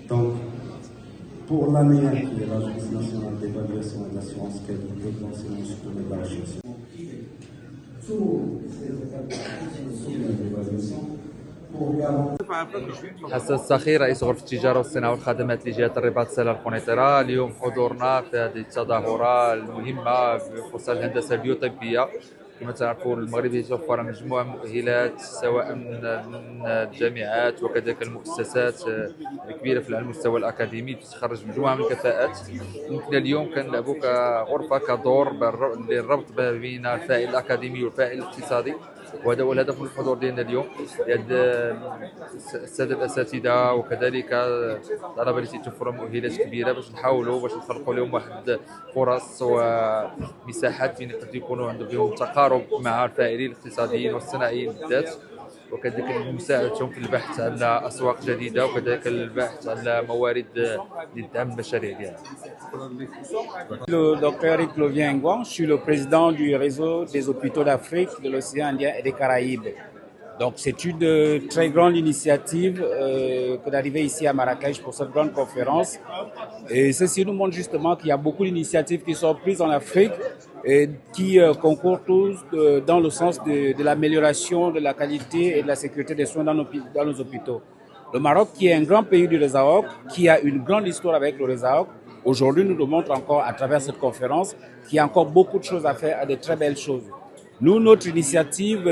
Donc, pour l'ANEA, qui est l'Agence nationale d'évaluation et d'assurance qualité de l'enseignement supérieur de la recherche, حسن السخي رئيس غرفة التجارة والصناعة والخدمات لجهة الرباط السلة القنيطرة. اليوم حضورنا في هذه التظاهرة المهمة بخصوص الهندسة البيوطبية. كما تعرفوا المغرب يتوفر مجموعة من المؤهلات سواء من الجامعات وكذلك المؤسسات الكبيرة على المستوى الأكاديمي تخرج مجموعة من الكفاءات. يمكن اليوم كنلعبوا كغرفة كدور للربط بين الفاعل الأكاديمي والفاعل الاقتصادي، وهذا هو الهدف من الحضور ديالنا اليوم. الساده الاساتذه وكذلك الطلبه اللي تيتوفروا مؤهلات كبيره باش نخلقوا لهم واحد فرص ومساحات فين يقدروا يكونوا عندهم تقارب مع الفاعلين الاقتصاديين والصناعيين بالذات، وكذلك مساعدتهم في البحث على اسواق جديده وكذلك البحث على موارد لدعم المشاريع ديالهم. Le docteur Eric Lovien-Ngouan, je suis le président du réseau des hôpitaux d'Afrique, de l'océan Indien et des Caraïbes. Donc c'est une très grande initiative que d'arriver ici à Marrakech pour cette grande conférence. Et ceci nous montre justement qu'il y a beaucoup d'initiatives qui sont prises en Afrique et qui concourent tous dans le sens de l'amélioration de la qualité et de la sécurité des soins dans nos hôpitaux. Le Maroc, qui est un grand pays du Résaoc, qui a une grande histoire avec le Résaoc, aujourd'hui nous montre encore à travers cette conférence qu'il y a encore beaucoup de choses à faire, à de très belles choses. Nous, notre initiative,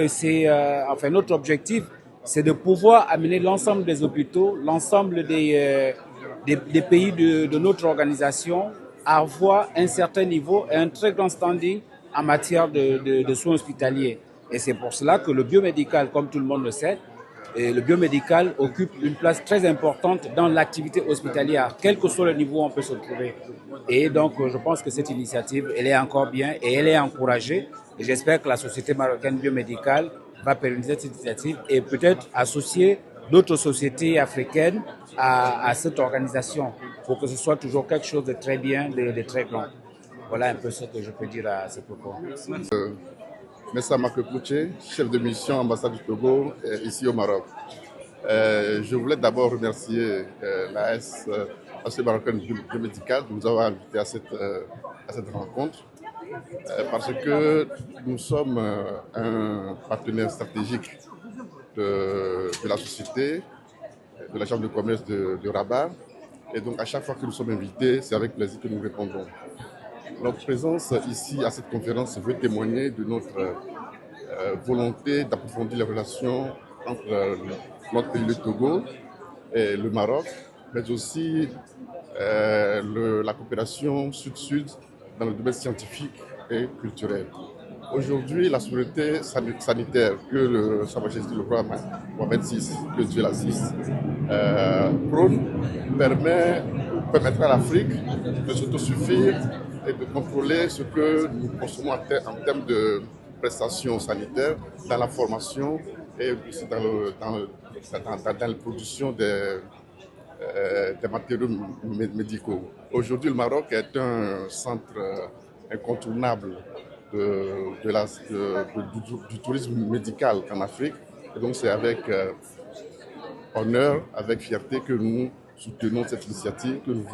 enfin notre objectif, c'est de pouvoir amener l'ensemble des hôpitaux, l'ensemble des pays de notre organisation à avoir un certain niveau et un très grand standing en matière de soins hospitaliers. Et c'est pour cela que le biomédical, comme tout le monde le sait, le biomédical occupe une place très importante dans l'activité hospitalière, quel que soit le niveau où on peut se trouver. Et donc, je pense que cette initiative, elle est encore bien et elle est encouragée. Et j'espère que la Société marocaine biomédicale va pérenniser cette initiative et peut-être associer d'autres sociétés africaines à cette organisation pour que ce soit toujours quelque chose de très bien, de très grand. Voilà un peu ce que je peux dire à ce propos. Messa Makepouché, chef de mission ambassade du Togo ici au Maroc. Je voulais d'abord remercier l'AS marocaine biomédicale de nous avoir invités à cette rencontre parce que nous sommes un partenaire stratégique de la société, de la Chambre de commerce de Rabat, et donc à chaque fois que nous sommes invités, c'est avec plaisir que nous répondons. Notre présence ici à cette conférence veut témoigner de notre volonté d'approfondir les relations entre notre pays, le Togo, et le Maroc, mais aussi la coopération sud-sud dans le domaine scientifique et culturel. Aujourd'hui, la sécurité sanitaire que Sa Majesté le roi Mohamed VI, que Dieu l'assiste, prône, permettra à l'Afrique de s'autosuffire et de contrôler ce que nous consommons en termes de prestations sanitaires, dans la formation et aussi dans la production des matériaux médicaux. Aujourd'hui, le Maroc est un centre incontournable du tourisme médical en Afrique. Et donc c'est avec honneur, avec fierté que nous soutenons cette initiative, que nous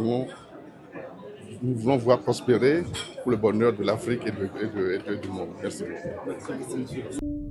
voulons voir prospérer pour le bonheur de l'Afrique et du monde. Merci beaucoup.